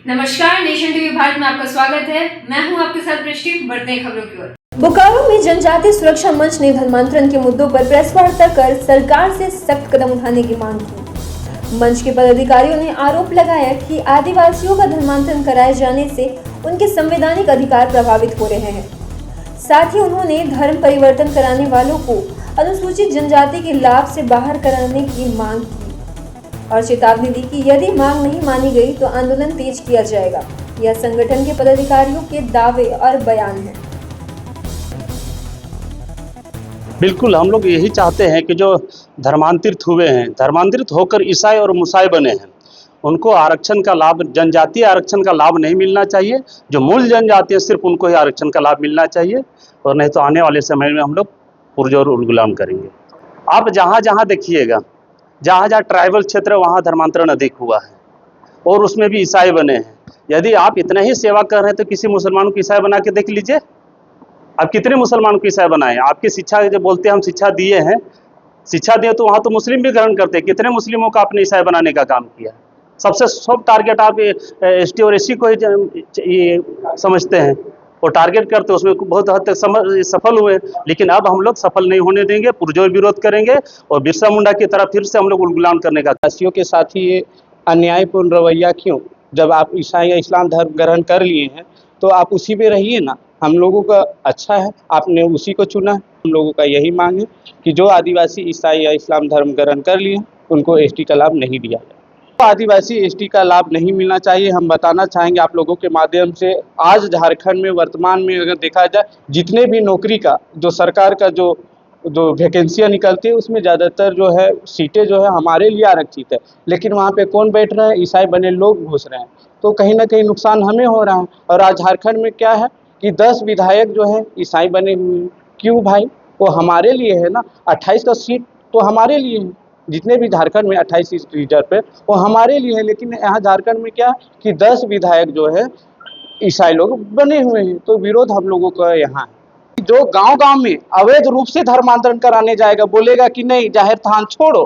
नमस्कार, nation TV Bharat में आपका स्वागत है। मैं हूं आपके साथ दृष्टि। बढ़ते हैं खबरों की ओर। बोकारो में जनजातीय सुरक्षा मंच ने धर्मांतरण के मुद्दों पर प्रेस वार्ता कर सरकार से सख्त कदम उठाने की मांग की। मंच के पदाधिकारियों ने आरोप लगाया कि आदिवासियों का धर्मांतरण कराए जाने से उनके संवैधानिक अधिकार प्रभावित हो रहे हैं। साथ ही उन्होंने धर्म परिवर्तन कराने वालों को अनुसूचित जनजाति के लाभ से बाहर कराने की मांग की और चेतावनी दी कि यदि मांग नहीं मानी गई तो आंदोलन तेज किया जाएगा। यह संगठन के पदाधिकारियों के दावे और बयान है। बिल्कुल, हम लोग यही चाहते हैं कि जो धर्मांतरित हुए हैं, धर्मांतरित होकर ईसाई और मुसाई बने हैं, उनको आरक्षण का लाभ, जनजातीय आरक्षण का लाभ नहीं मिलना चाहिए। जो मूल जनजाति है सिर्फ उनको ही आरक्षण का लाभ मिलना चाहिए, और नहीं तो आने वाले समय में हम लोग पुरजोर उलगुलाम करेंगे। आप जहाँ जहाँ देखिएगा, जहाँ जहाँ ट्राइबल क्षेत्र वहाँ धर्मांतरण अधिक हुआ है और उसमें भी ईसाई बने हैं। यदि आप इतना ही सेवा कर रहे हैं तो किसी मुसलमान को ईसाई बना के देख लीजिए। आप कितने मुसलमान को ईसाई बनाए? आपकी शिक्षा जो बोलते हैं हम शिक्षा दिए हैं, शिक्षा दिए तो वहाँ तो मुस्लिम भी ग्रहण करते हैं। कितने मुस्लिमों को आपने ईसाई बनाने का काम किया? सबसे सब टारगेट आप ST और SC को ही समझते हैं और टारगेट करते हैं, उसमें बहुत हद तक सफल हुए। लेकिन अब हम लोग सफल नहीं होने देंगे, पुरजोर विरोध करेंगे और बिरसा मुंडा की तरह फिर से हम लोग उलगुलाम करने का। आदिवासियों के साथ ही ये अन्यायपूर्ण रवैया क्यों? जब आप ईसाई या इस्लाम धर्म ग्रहण कर लिए हैं तो आप उसी में रहिए ना। हम लोगों का अच्छा है, आपने उसी को चुना है। हम लोगों का यही मांग है कि जो आदिवासी ईसाई या इस्लाम धर्म ग्रहण कर लिए उनको ST का लाभ नहीं दिया जाए। तो आदिवासी ST का लाभ नहीं मिलना चाहिए। हम बताना चाहेंगे आप लोगों के माध्यम से, आज झारखंड में वर्तमान में अगर देखा जाए, जितने भी नौकरी का जो सरकार का जो वैकेंसियाँ निकलती है उसमें ज़्यादातर जो है सीटें जो है हमारे लिए आरक्षित है। लेकिन वहाँ पे कौन बैठ रहा है? ईसाई बने लोग घुस रहे हैं। तो कहीं ना कहीं नुकसान हमें हो रहा है। और आज झारखंड में क्या है कि 10 विधायक जो हैं ईसाई बने हुए हैं। क्यों भाई? वो हमारे लिए है ना। 28 का सीट तो हमारे लिए है। जितने भी झारखंड में 28 सीट रिजर्व है वो हमारे लिए है। लेकिन यहाँ झारखंड में क्या कि 10 विधायक जो है ईसाई लोग बने हुए हैं। तो विरोध हम लोगों का यहाँ है। जो गांव-गांव में अवैध रूप से धर्मांतरण कराने जाएगा, बोलेगा कि नहीं जाहिर थान छोड़ो,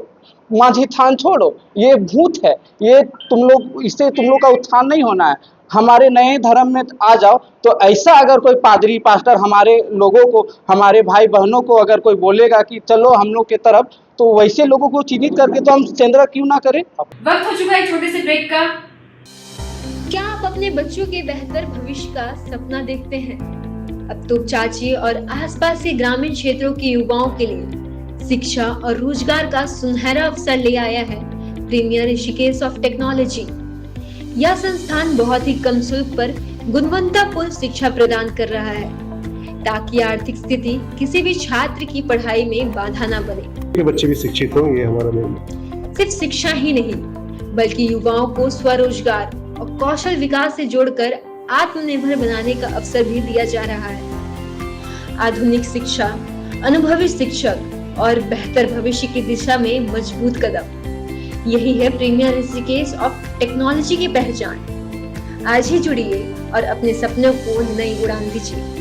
माझी थान छोड़ो, ये भूत है, ये तुम लोग, इससे तुम लोग का उत्थान नहीं होना है। हमारे नए धर्म में आ जाओ। तो ऐसा अगर कोई पादरी पास्टर हमारे लोगों को, हमारे भाई बहनों को अगर कोई बोलेगा कि चलो हम लोग के तरफ, तो वैसे लोगों को चिन्हित करके तो हम चंद्रा क्यों ना करें। वक्त हो चुका है एक छोटे से ब्रेक का। क्या आप अपने बच्चों के बेहतर भविष्य का सपना देखते हैं? अब तो चाची और आसपास के ग्रामीण क्षेत्रों के युवाओं के लिए शिक्षा और रोजगार का सुनहरा अवसर ले आया है प्रीमियर ऋषिकेश ऑफ टेक्नोलॉजी। यह संस्थान बहुत ही कम शुल्क पर गुणवत्तापूर्ण शिक्षा प्रदान कर रहा है ताकि आर्थिक स्थिति किसी भी छात्र की पढ़ाई में बाधा न बने। बच्चे भी शिक्षित हो, ये हमारा मेन। सिर्फ शिक्षा ही नहीं बल्कि युवाओं को स्वरोजगार और कौशल विकास से जोड़कर आत्मनिर्भर बनाने का अवसर भी दिया जा रहा है। आधुनिक शिक्षा, अनुभवी शिक्षक और बेहतर भविष्य की दिशा में मजबूत कदम, यही है प्रीमियर ऋषिकेश ऑफ टेक्नोलॉजी की पहचान। आज ही जुड़िए और अपने सपनों को नई उड़ान दीजिए।